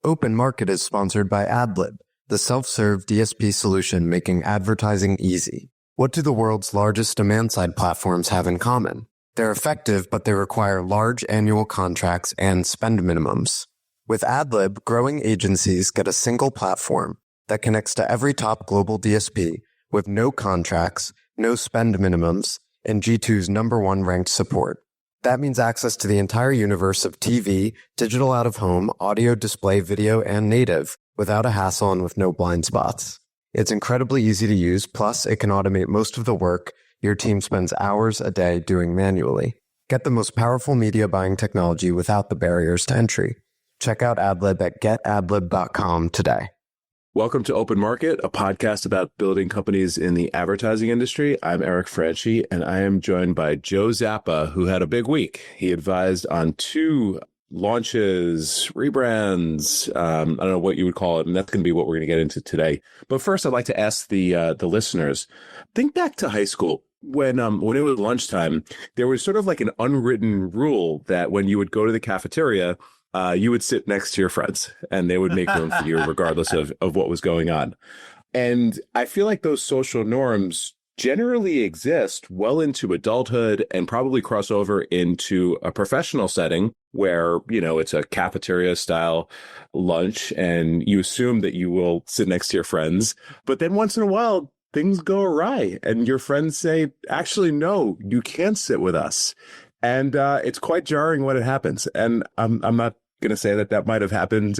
Open Market is sponsored by AdLib, the self-serve DSP solution making advertising easy. What do the world's largest demand-side platforms have in common? They're effective, but they require large annual contracts and spend minimums. With AdLib, growing agencies get a single platform that connects to every top global DSP with no contracts, no spend minimums, and G2's #1 ranked support. That means access to the entire universe of TV, digital out-of-home, audio, display, video, and native without a hassle and with no blind spots. It's incredibly easy to use, plus it can automate most of the work your team spends hours a day doing manually. Get the most powerful media buying technology without the barriers to entry. Check out AdLib at getadlib.com today. Welcome to Open Market, a podcast about building companies in the advertising industry. I'm Eric Franchi, and I am joined by Joe Zappa, who had a big week. He advised on 2 launches, rebrands, I don't know what you would call it, and that's going to be what we're going to get into today. But first, I'd like to ask the listeners, think back to high school. When it was lunchtime, there was sort of like an unwritten rule that when you would go to the cafeteria, you would sit next to your friends and they would make room for you regardless of what was going on. And I feel like those social norms generally exist well into adulthood and probably cross over into a professional setting where, you know, it's a cafeteria style lunch and you assume that you will sit next to your friends. But then once in a while, things go awry and your friends say, actually, no, you can't sit with us. And it's quite jarring when it happens. And I'm not going to say that might have happened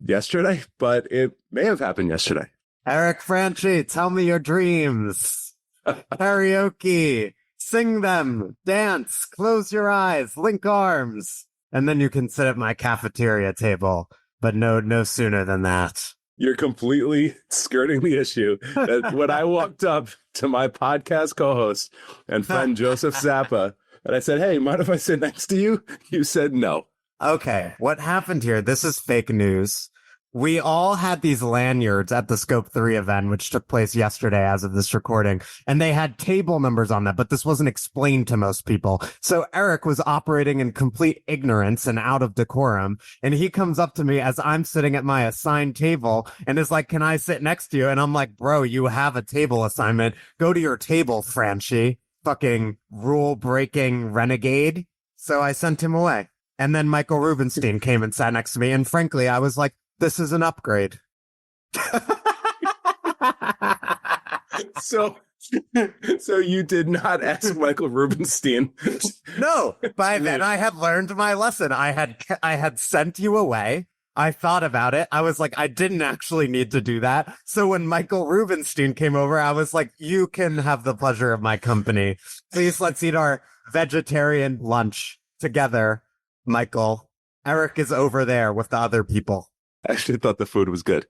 yesterday, but it may have happened yesterday. Eric Franchi, tell me your dreams. Karaoke, sing them, dance, close your eyes, link arms, and then you can sit at my cafeteria table. But no sooner than that. You're completely skirting the issue. That when I walked up to my podcast co-host and friend Joseph Zappa, and I said, hey, mind if I sit next to you? You said no. Okay, what happened here? This is fake news. We all had these lanyards at the Scope3 event, which took place yesterday as of this recording, and they had table numbers on them, but this wasn't explained to most people. So Eric was operating in complete ignorance and out of decorum, and he comes up to me as I'm sitting at my assigned table and is like, can I sit next to you? And I'm like, bro, you have a table assignment. Go to your table, Franchi. Fucking rule-breaking renegade. So I sent him away. And then Michael Rubenstein came and sat next to me. And frankly, I was like, this is an upgrade. So you did not ask Michael Rubenstein. No, by then I had learned my lesson. I had sent you away. I thought about it. I was like, I didn't actually need to do that. So when Michael Rubenstein came over, I was like, you can have the pleasure of my company. Please, let's eat our vegetarian lunch together, Michael. Eric is over there with the other people. I actually thought the food was good.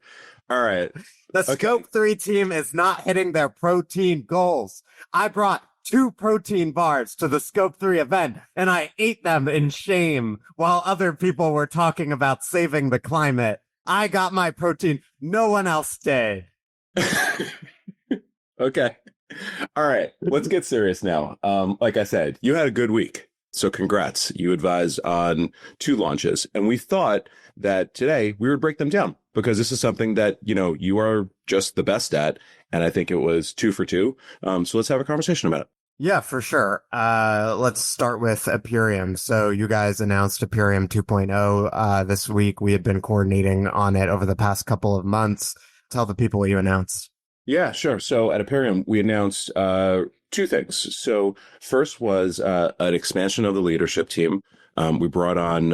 All right. The Scope3 team is not hitting their protein goals. I brought 2 protein bars to the Scope3 event, and I ate them in shame while other people were talking about saving the climate. I got my protein. No one else did. Okay. All right. Let's get serious now. Like I said, you had a good week. So congrats. You advised on 2 launches. And we thought that today we would break them down because this is something that, you know, you are just the best at. And I think it was 2 for 2. So let's have a conversation about it. Yeah, for sure. Let's start with Aperiam. So you guys announced Aperiam 2.0 this week. We had been coordinating on it over the past couple of months. Tell the people what you announced. Yeah, sure. So at Aperiam, we announced 2 things. So first was an expansion of the leadership team. We brought on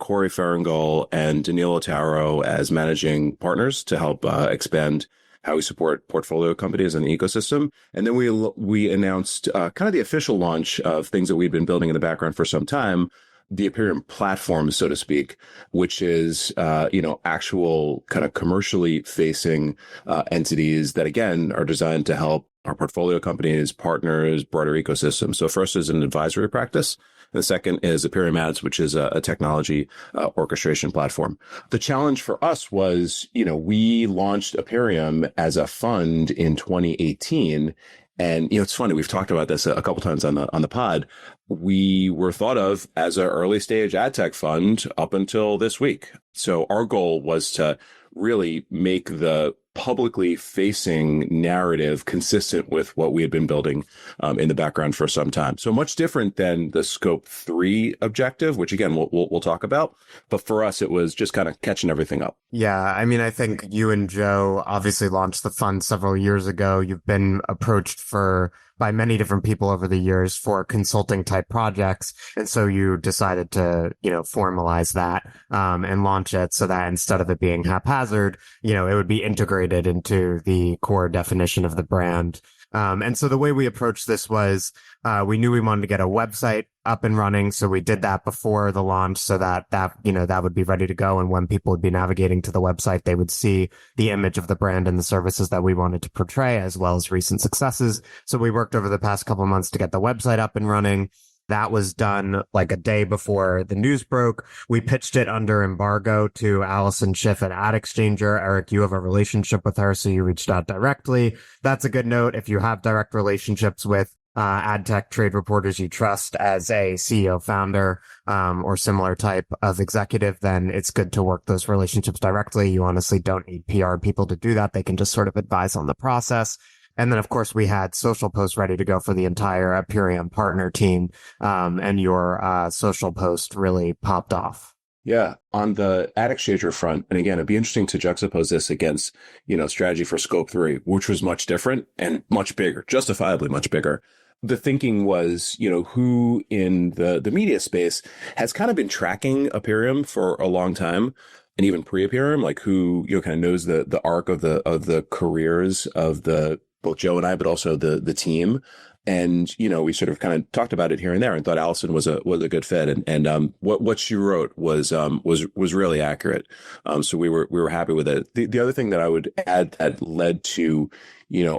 Corey Ferengul and Danilo Taro as managing partners to help expand how we support portfolio companies in the ecosystem. And then we announced kind of the official launch of things that we'd been building in the background for some time, the Aperiam platform, so to speak, which is, actual kind of commercially facing entities that, again, are designed to help our portfolio companies, partners, broader ecosystem. So first is an advisory practice. The second is Aperiam Ads, which is a technology orchestration platform. The challenge for us was, we launched Aperiam as a fund in 2018. And it's funny, we've talked about this a couple times on the pod. We were thought of as an early stage ad tech fund up until this week. So our goal was to really make the publicly facing narrative consistent with what we had been building in the background for some time. So much different than the Scope 3 objective, which again, we'll talk about. But for us, it was just kind of catching everything up. Yeah, I mean, I think you and Joe obviously launched the fund several years ago. You've been approached by many different people over the years for consulting type projects. And so you decided to, formalize that, and launch it so that instead of it being haphazard, it would be integrated into the core definition of the brand. And so the way we approached this was, we knew we wanted to get a website up and running. So we did that before the launch so that would be ready to go. And when people would be navigating to the website, they would see the image of the brand and the services that we wanted to portray, as well as recent successes. So we worked over the past couple of months to get the website up and running. That was done like a day before the news broke. We pitched it under embargo to Allison Schiff at Ad Exchanger. Eric, you have a relationship with her, so you reached out directly. That's a good note. If you have direct relationships with ad tech trade reporters you trust as a CEO founder, or similar type of executive, then it's good to work those relationships directly. You honestly don't need PR people to do that. They can just sort of advise on the process. And then, of course, we had social posts ready to go for the entire Aperiam partner team. And your social post really popped off. Yeah. On the ad exchanger front, and again, it'd be interesting to juxtapose this against, strategy for Scope 3, which was much different and much bigger, justifiably much bigger. The thinking was, who in the media space has kind of been tracking Aperiam for a long time, and even pre-Aperiam, like who, kind of knows the arc of the careers of both Joe and I, but also the team. And, we sort of kind of talked about it here and there and thought Allison was a good fit. And what she wrote was really accurate. So we were happy with it. The other thing that I would add that led to,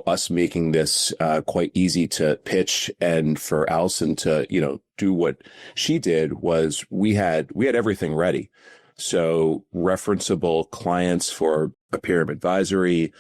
us making this quite easy to pitch and for Allison to, do what she did was we had everything ready. So referenceable clients for Aperiam Advisory,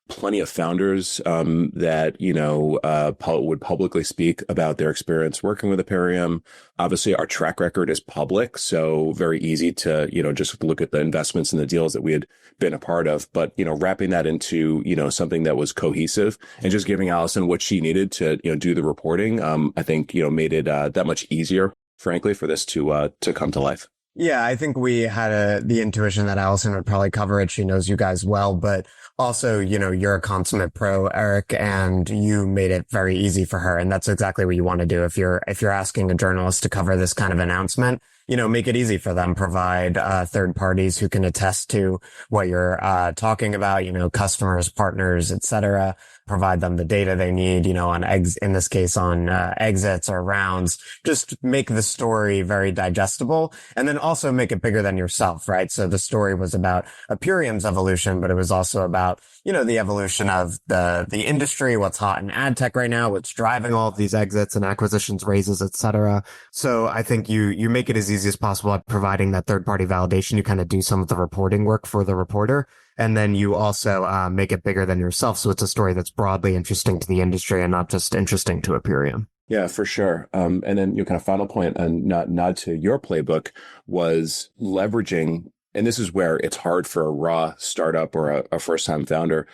plenty of founders that would publicly speak about their experience working with Aperiam. Obviously, our track record is public, so very easy to just look at the investments and the deals that we had been a part of. But wrapping that into something that was cohesive and just giving Allison what she needed to do the reporting, I think made it that much easier, frankly, for this to come to life. Yeah, I think we had the intuition that Allison would probably cover it. She knows you guys well, but also, you're a consummate pro, Eric, and you made it very easy for her. And that's exactly what you want to do. If you're asking a journalist to cover this kind of announcement, make it easy for them, provide third parties who can attest to what you're talking about, customers, partners, et cetera. Provide them the data they need, on in this case, on exits or rounds. Just make the story very digestible, and then also make it bigger than yourself, right? So the story was about Aperiam's evolution, but it was also about, the evolution of the industry, what's hot in ad tech right now, what's driving all of these exits and acquisitions, raises, et cetera. So I think you make it as easy as possible at providing that third party validation. You kind of do some of the reporting work for the reporter. And then you also make it bigger than yourself. So it's a story that's broadly interesting to the industry and not just interesting to Aperiam. Yeah, for sure. And then your kind of final point and nod to your playbook was leveraging, and this is where it's hard for a raw startup or a first time founder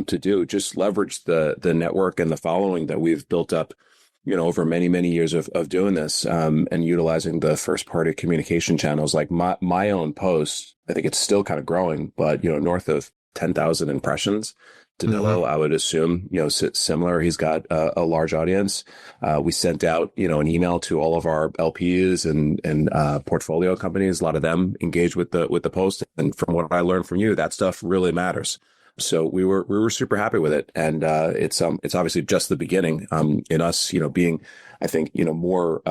to do, just leverage the network and the following that we've built up over many, many years of doing this, and utilizing the first party communication channels like my own post. I think it's still kind of growing, but, north of 10,000 impressions. Danilo, I would assume, similar. He's got a large audience. We sent out, an email to all of our LPs and portfolio companies. A lot of them engaged with the post. And from what I learned from you, that stuff really matters. So we were super happy with it, and it's obviously just the beginning. In us, being, I think, more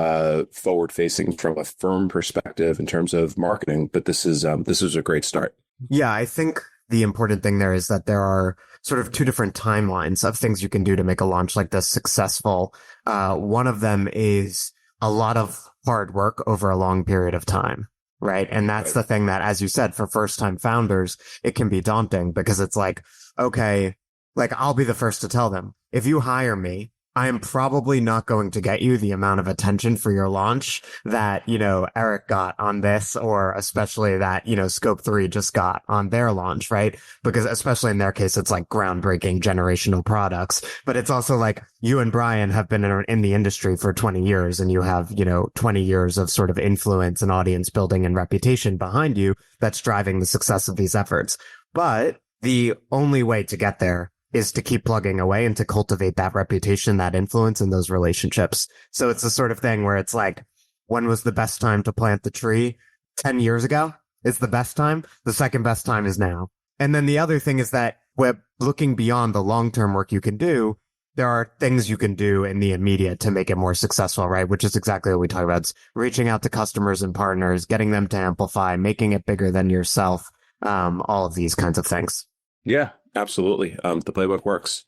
forward facing from a firm perspective in terms of marketing. But this is a great start. Yeah, I think the important thing there is that there are sort of two different timelines of things you can do to make a launch like this successful. One of them is a lot of hard work over a long period of time. Right. And that's the thing that, as you said, for first time founders, it can be daunting because it's like, okay, like I'll be the first to tell them, if you hire me, I am probably not going to get you the amount of attention for your launch that, Eric got on this, or especially that, Scope3 just got on their launch, right? Because especially in their case, it's like groundbreaking generational products, but it's also like you and Brian have been in the industry for 20 years and you have, 20 years of sort of influence and audience building and reputation behind you that's driving the success of these efforts. But the only way to get there is to keep plugging away and to cultivate that reputation, that influence, and those relationships. So it's the sort of thing where it's like, when was the best time to plant the tree? 10 years ago is the best time. The second best time is now. And then the other thing is that we're looking beyond the long-term work you can do. There are things you can do in the immediate to make it more successful, right? Which is exactly what we talk about. It's reaching out to customers and partners, getting them to amplify, making it bigger than yourself, all of these kinds of things. Yeah, absolutely. The playbook works.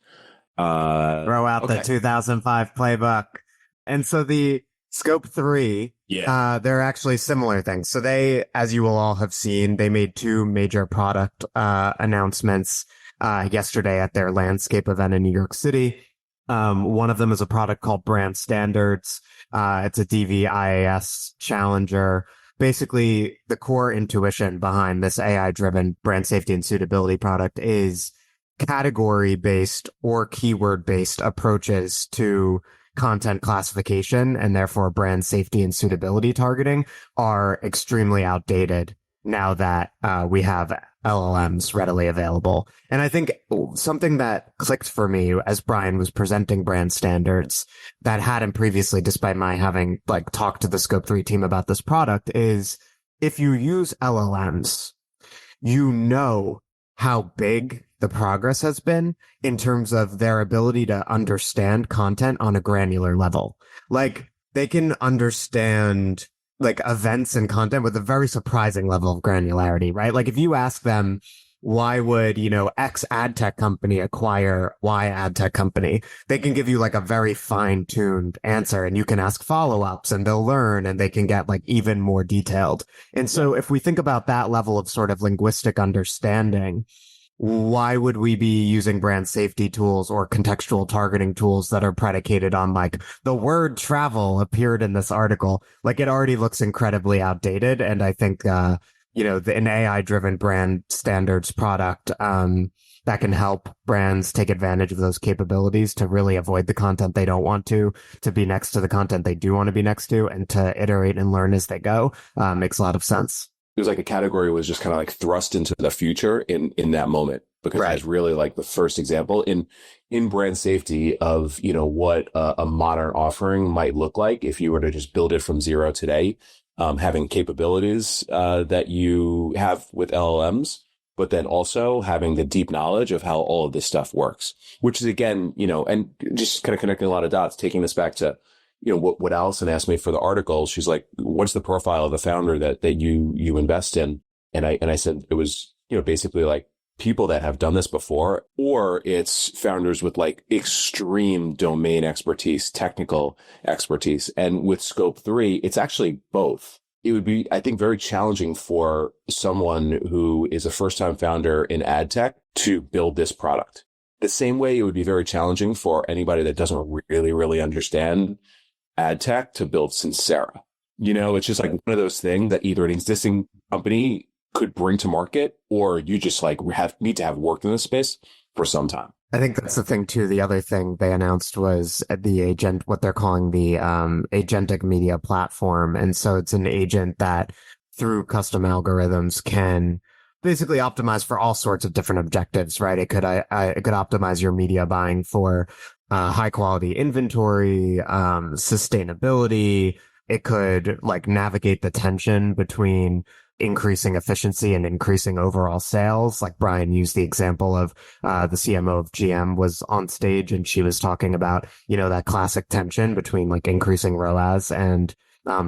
Throw out the 2005 playbook. And so the Scope3, they're actually similar things. So they, as you will all have seen, they made two major product announcements yesterday at their landscape event in New York City. One of them is a product called Brand Standards. It's a DVIAS challenger. Basically, the core intuition behind this AI-driven brand safety and suitability product is category-based or keyword-based approaches to content classification, and therefore brand safety and suitability targeting are extremely outdated now that we have LLMs readily available. And I think something that clicked for me as Brian was presenting brand standards that hadn't previously, despite my having talked to the Scope3 team about this product, is if you use LLMs, you know how big the progress has been in terms of their ability to understand content on a granular level. Like, they can understand events and content with a very surprising level of granularity, right? Like, if you ask them, why would, X ad tech company acquire Y ad tech company? They can give you a very fine-tuned answer, and you can ask follow-ups and they'll learn and they can get even more detailed. And so if we think about that level of sort of linguistic understanding, why would we be using brand safety tools or contextual targeting tools that are predicated on the word travel appeared in this article? It already looks incredibly outdated. And I think, an AI driven brand standards product, that can help brands take advantage of those capabilities to really avoid the content they don't want to be next to the content they do want to be next to, and to iterate and learn as they go, makes a lot of sense. It was like a category was just kind of thrust into the future in that moment, because it's really the first example in brand safety of, what a modern offering might look like if you were to just build it from zero today, having capabilities that you have with LLMs, but then also having the deep knowledge of how all of this stuff works, which is, again, and just kind of connecting a lot of dots, taking this back to what Allison asked me for the article. She's like, what's the profile of the founder that you invest in? And I said it was, basically people that have done this before, or it's founders with extreme domain expertise, technical expertise. And with Scope3, it's actually both. It would be, I think, very challenging for someone who is a first-time founder in ad tech to build this product. The same way it would be very challenging for anybody that doesn't really, really understand ad tech to build Sincera. It's just one of those things that either an existing company could bring to market, or you just need to have worked in this space for some time. I think that's the thing too. The other thing they announced was what they're calling the agentic media platform. And so it's an agent that through custom algorithms can basically optimize for all sorts of different objectives, right? It could optimize your media buying for high quality inventory, sustainability. It could navigate the tension between increasing efficiency and increasing overall sales. Like Brian used the example of the CMO of GM was on stage and she was talking about, that classic tension between increasing ROAS and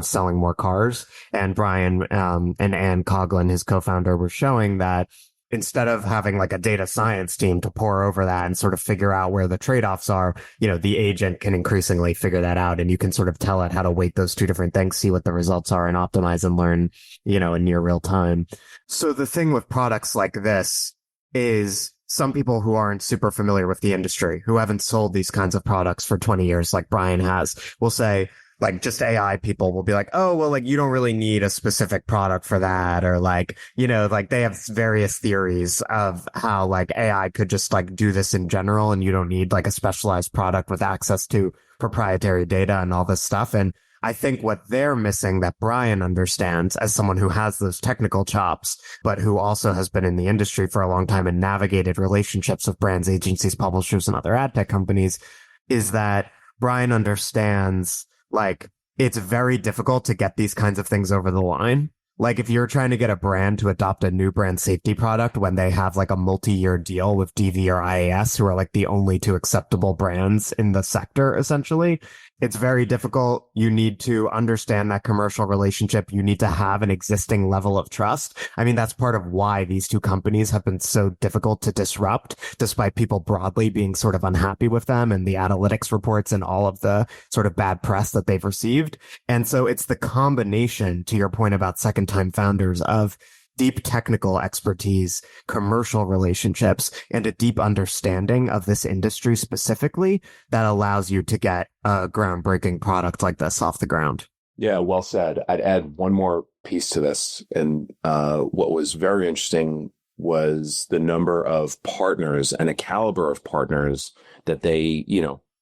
selling more cars. And Brian and Ann Coughlin, his co-founder, were showing that instead of having a data science team to pore over that and sort of figure out where the trade-offs are, the agent can increasingly figure that out, and you can sort of tell it how to weight those two different things, see what the results are, and optimize and learn, in near real time. So the thing with products like this is some people who aren't super familiar with the industry, who haven't sold these kinds of products for 20 years, like Brian has, will say, like, just AI people will be like, oh, well, like, you don't really need a specific product for that. Or like, like they have various theories of how like AI could just like do this in general. And you don't need like a specialized product with access to proprietary data and all this stuff. And I think what they're missing that Brian understands as someone who has those technical chops, but who also has been in the industry for a long time and navigated relationships with brands, agencies, publishers, and other ad tech companies, is that Brian understands like it's very difficult to get these kinds of things over the line. Like if you're trying to get a brand to adopt a new brand safety product when they have like a multi-year deal with DV or IAS, who are like the only two acceptable brands in the sector, essentially, it's very difficult. You need to understand that commercial relationship. You need to have an existing level of trust. I mean, that's part of why these two companies have been so difficult to disrupt, despite people broadly being sort of unhappy with them and the analytics reports and all of the sort of bad press that they've received. And so it's the combination, to your point about second time founders, of deep technical expertise, commercial relationships, and a deep understanding of this industry specifically that allows you to get a groundbreaking product like this off the ground. Yeah, well said. I'd add one more piece to this. And what was very interesting was the number of partners and a caliber of partners that they,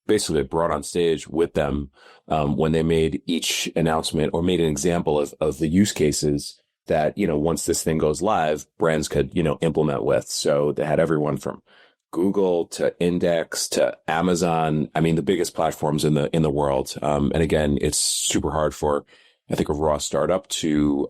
basically brought on stage with them when they made each announcement or made an example of the use cases that, once this thing goes live, brands could, implement with. So they had everyone from Google to Index to Amazon. I mean, the biggest platforms in the world. And again, it's super hard for, I think, a raw startup to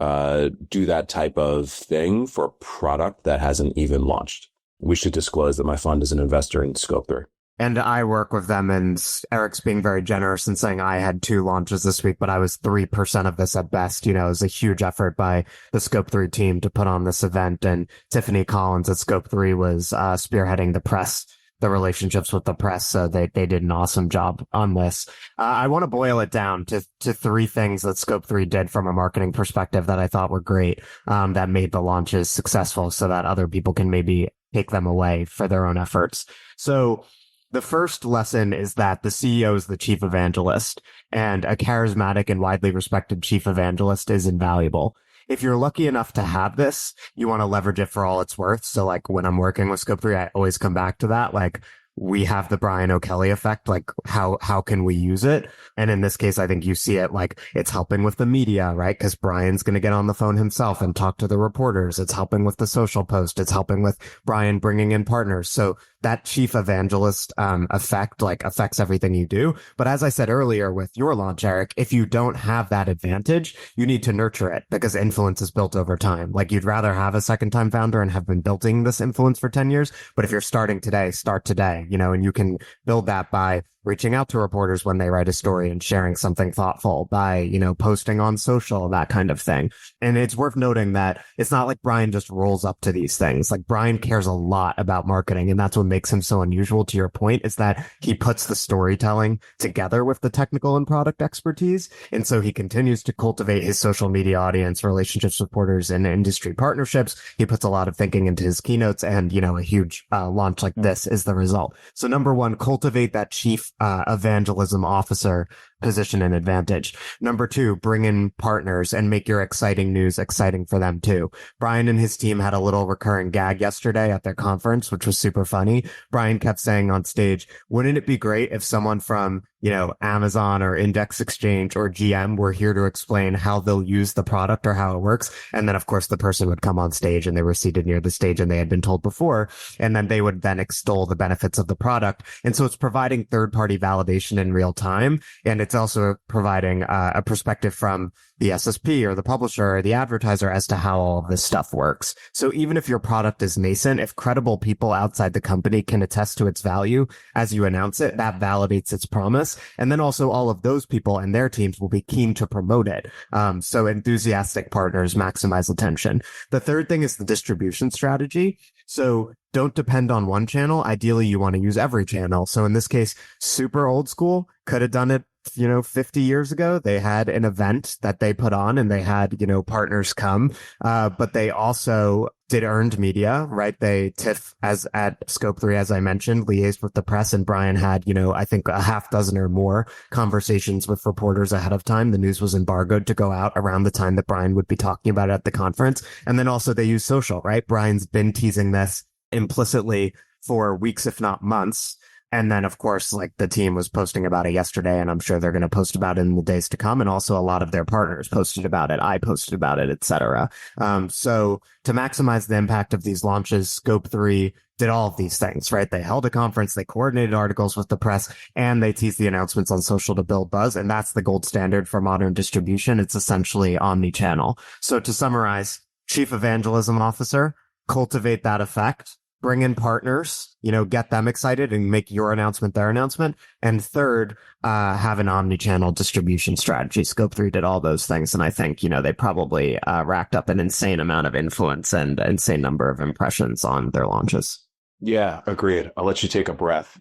do that type of thing for a product that hasn't even launched. We should disclose that my fund is an investor in Scope3. And I work with them, and Eric's being very generous in saying I had 2 launches this week, but I was 3% of this at best. It was a huge effort by the Scope3 team to put on this event. And Tiffany Collins at Scope3 was spearheading the relationships with the press. So they did an awesome job on this. I want to boil it down to 3 things that Scope3 did from a marketing perspective that I thought were great, that made the launches successful so that other people can maybe take them away for their own efforts. So the first lesson is that the CEO is the chief evangelist, and a charismatic and widely respected chief evangelist is invaluable. If you're lucky enough to have this, you want to leverage it for all it's worth. So like when I'm working with Scope3, I always come back to that. Like we have the Brian O'Kelly effect. Like how can we use it? And in this case, I think you see it like it's helping with the media, right? Because Brian's going to get on the phone himself and talk to the reporters. It's helping with the social post. It's helping with Brian bringing in partners. So that chief evangelist effect like affects everything you do. But as I said earlier with your launch, Eric, if you don't have that advantage, you need to nurture it because influence is built over time. Like you'd rather have a second time founder and have been building this influence for 10 years. But if you're starting today, start today, and you can build that by reaching out to reporters when they write a story and sharing something thoughtful, by, posting on social, that kind of thing. And it's worth noting that it's not like Brian just rolls up to these things. Like Brian cares a lot about marketing, and that's what makes him so unusual. To your point, is that he puts the storytelling together with the technical and product expertise. And so he continues to cultivate his social media audience, relationships with reporters, and industry partnerships. He puts a lot of thinking into his keynotes, and, a huge launch like this is the result. So number 1, cultivate that chief evangelism officer position and advantage. Number 2, bring in partners and make your exciting news exciting for them too. Brian and his team had a little recurring gag yesterday at their conference, which was super funny. Brian kept saying on stage, wouldn't it be great if someone from, Amazon or Index Exchange or GM were here to explain how they'll use the product or how it works? And then of course the person would come on stage, and they were seated near the stage and they had been told before, and then they would then extol the benefits of the product. And so it's providing third-party validation in real time. And it's also providing a perspective from the SSP or the publisher or the advertiser as to how all of this stuff works. So even if your product is nascent, if credible people outside the company can attest to its value as you announce it, that validates its promise. And then also all of those people and their teams will be keen to promote it. So enthusiastic partners maximize attention. The third thing is the distribution strategy. So don't depend on one channel. Ideally, you want to use every channel. So in this case, super old school, could have done it 50 years ago, they had an event that they put on and they had, partners come. But they also did earned media, right? They TIFF as at Scope3, as I mentioned, liaised with the press, and Brian had, I think a half dozen or more conversations with reporters ahead of time. The news was embargoed to go out around the time that Brian would be talking about it at the conference. And then also they use social, right? Brian's been teasing this implicitly for weeks, if not months. And then, of course, like the team was posting about it yesterday, and I'm sure they're going to post about it in the days to come. And also a lot of their partners posted about it. I posted about it, etc. So to maximize the impact of these launches, Scope3 did all of these things, right? They held a conference, they coordinated articles with the press, and they teased the announcements on social to build buzz. And that's the gold standard for modern distribution. It's essentially omni-channel. So to summarize, Chief Evangelism Officer, cultivate that effect. Bring in partners, get them excited and make your announcement their announcement. And third, have an omni-channel distribution strategy. Scope3 did all those things. And I think, they probably racked up an insane amount of influence and insane number of impressions on their launches. Yeah, agreed. I'll let you take a breath.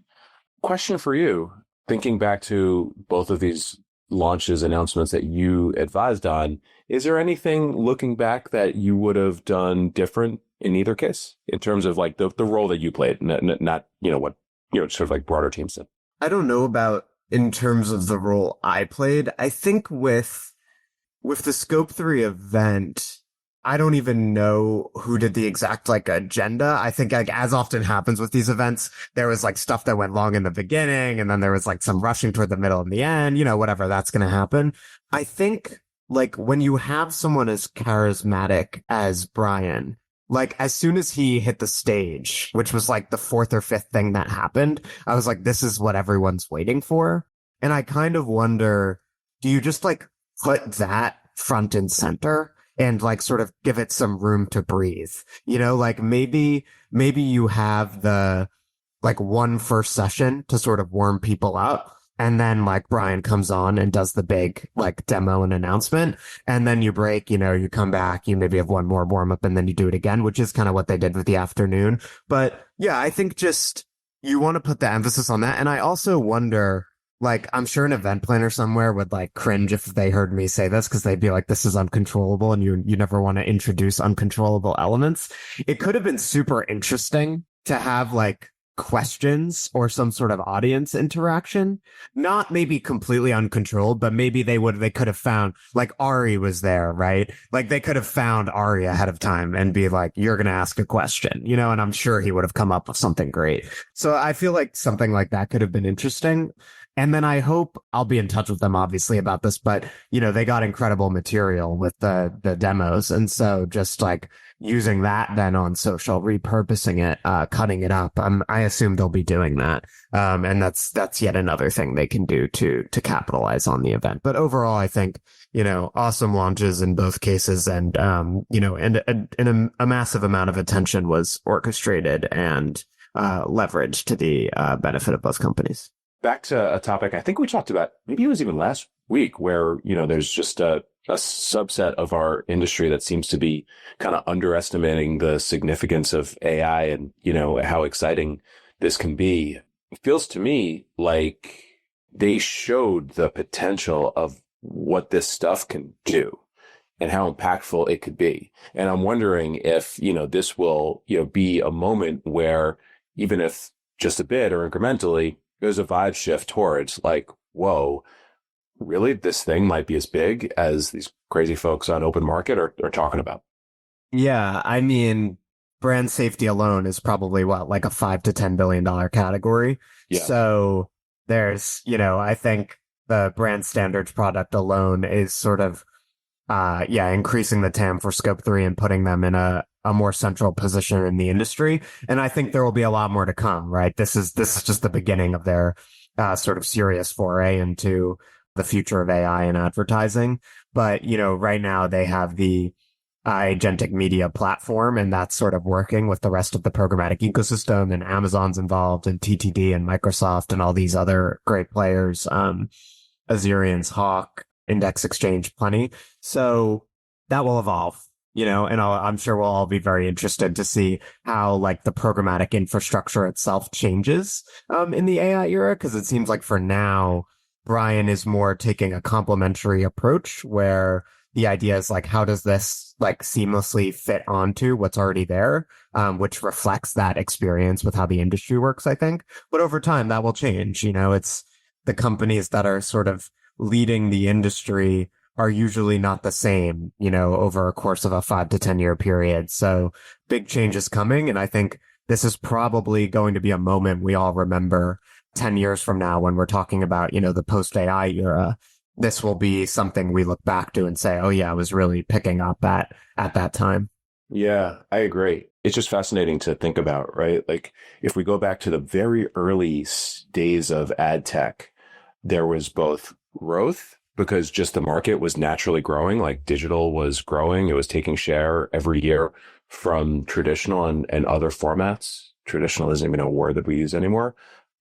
Question for you, thinking back to both of these launches, announcements that you advised on, is there anything looking back that you would have done different in either case, in terms of like the role that you played, not what sort of like broader teams did? I don't know about in terms of the role I played. I think with the Scope3 event, I don't even know who did the exact like agenda. I think like as often happens with these events, there was like stuff that went long in the beginning, and then there was like some rushing toward the middle and the end, whatever, that's going to happen. I think like when you have someone as charismatic as Brian, like as soon as he hit the stage, which was like the fourth or fifth thing that happened, I was like, this is what everyone's waiting for. And I kind of wonder, do you just like put that front and center and like sort of give it some room to breathe? Like maybe you have the like one first session to sort of warm people up. And then like Brian comes on and does the big like demo and announcement. And then you break, you come back, you maybe have one more warm up and then you do it again, which is kind of what they did with the afternoon. But yeah, I think just you want to put the emphasis on that. And I also wonder, like, I'm sure an event planner somewhere would like cringe if they heard me say this, because they'd be like, this is uncontrollable and you never want to introduce uncontrollable elements. It could have been super interesting to have like questions or some sort of audience interaction, not maybe completely uncontrolled, but maybe they could have found like Ari was there, right? Like they could have found Ari ahead of time and be like, you're going to ask a question, and I'm sure he would have come up with something great. So I feel like something like that could have been interesting. And then I hope I'll be in touch with them obviously about this, but they got incredible material with the demos. And so just like using that then on social, repurposing it, cutting it up. I assume they'll be doing that. And that's yet another thing they can do to capitalize on the event. But overall, I think, awesome launches in both cases. And, and a massive amount of attention was orchestrated and leveraged to the benefit of both companies. Back to a topic I think we talked about, maybe it was even last week, where, there's just a subset of our industry that seems to be kind of underestimating the significance of AI and, how exciting this can be. It feels to me like they showed the potential of what this stuff can do and how impactful it could be. And I'm wondering if, this will, be a moment where even if just a bit or incrementally, there's a vibe shift towards like, whoa, really? This thing might be as big as these crazy folks on open market are talking about. Yeah. I mean, brand safety alone is probably like a $5 to $10 billion category. Yeah. So there's, I think the brand standards product alone is sort of, increasing the TAM for Scope3 and putting them in a more central position in the industry. And I think there will be a lot more to come, right? This is just the beginning of their sort of serious foray into the future of AI and advertising. But, right now they have the agentic media platform, and that's sort of working with the rest of the programmatic ecosystem, and Amazon's involved, and TTD and Microsoft and all these other great players, Azerian's Hawk, Index Exchange, plenty. So that will evolve. And I'm sure we'll all be very interested to see how like the programmatic infrastructure itself changes in the AI era, because it seems like for now, Brian is more taking a complementary approach where the idea is like, how does this like seamlessly fit onto what's already there, which reflects that experience with how the industry works, I think. But over time, that will change. It's the companies that are sort of leading the industry are usually not the same, over a course of a 5 to 10 year period. So big changes coming. And I think this is probably going to be a moment we all remember 10 years from now when we're talking about, the post AI era. This will be something we look back to and say, oh yeah, I was really picking up at that time. Yeah, I agree. It's just fascinating to think about, right? Like if we go back to the very early days of ad tech, there was both growth because just the market was naturally growing, like digital was growing. It was taking share every year from traditional and other formats. Traditional isn't even a word that we use anymore.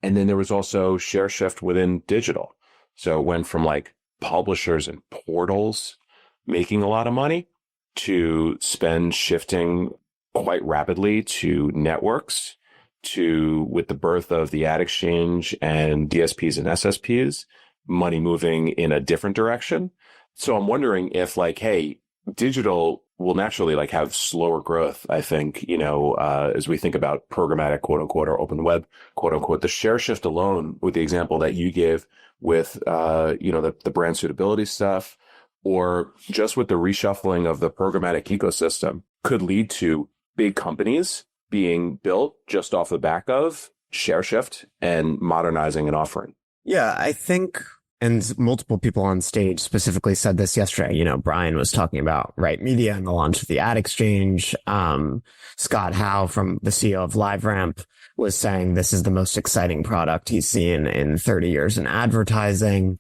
And then there was also share shift within digital. So it went from like publishers and portals making a lot of money to spend shifting quite rapidly to networks, to with the birth of the ad exchange and DSPs and SSPs, money moving in a different direction. So I'm wondering if like, hey, digital will naturally like have slower growth. I think, as we think about programmatic, quote unquote, or open web, quote unquote, the share shift alone with the example that you gave with, the brand suitability stuff, or just with the reshuffling of the programmatic ecosystem could lead to big companies being built just off the back of share shift and modernizing an offering. Yeah, I think, and multiple people on stage specifically said this yesterday. Brian was talking about Right Media and the launch of the ad exchange. Scott Howe from the CEO of LiveRamp was saying this is the most exciting product he's seen in 30 years in advertising.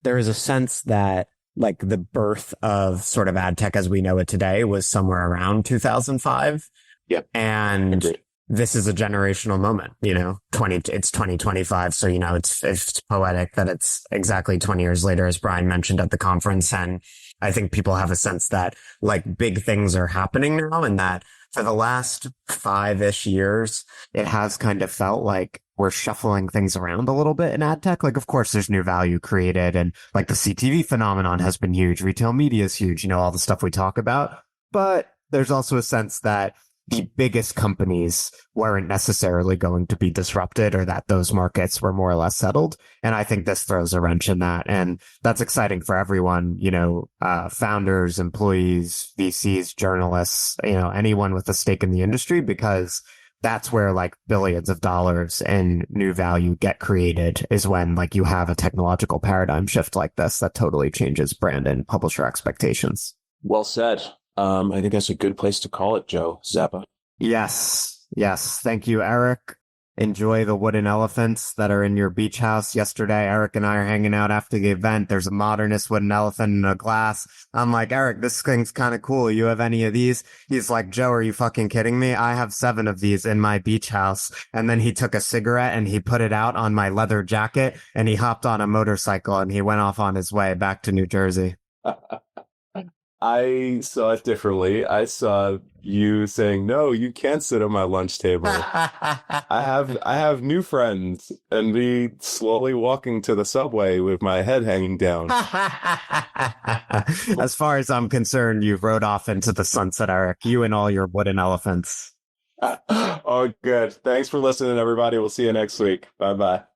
There is a sense that like the birth of sort of ad tech as we know it today was somewhere around 2005. Yep. And Agreed. This is a generational moment, it's 2025. So, it's poetic that it's exactly 20 years later, as Brian mentioned at the conference. And I think people have a sense that like big things are happening now, and that for the last 5-ish years, it has kind of felt like we're shuffling things around a little bit in ad tech. Like, of course, there's new value created, and like the CTV phenomenon has been huge. Retail media is huge, all the stuff we talk about. But there's also a sense that the biggest companies weren't necessarily going to be disrupted, or that those markets were more or less settled. And I think this throws a wrench in that. And that's exciting for everyone, founders, employees, VCs, journalists, anyone with a stake in the industry, because that's where like billions of dollars in new value get created, is when like you have a technological paradigm shift like this that totally changes brand and publisher expectations. Well said. I think that's a good place to call it, Joe Zappa. Yes. Thank you, Eric. Enjoy the wooden elephants that are in your beach house. Yesterday, Eric and I are hanging out after the event. There's a modernist wooden elephant in a glass. I'm like, Eric, this thing's kind of cool. You have any of these? He's like, Joe, are you fucking kidding me? I have 7 of these in my beach house. And then he took a cigarette and he put it out on my leather jacket, and he hopped on a motorcycle and he went off on his way back to New Jersey. I saw it differently. I saw you saying, no, you can't sit at my lunch table. I have new friends, and me slowly walking to the subway with my head hanging down. As far as I'm concerned, you rode off into the sunset, Eric. You and all your wooden elephants. Oh, good. Thanks for listening, everybody. We'll see you next week. Bye-bye.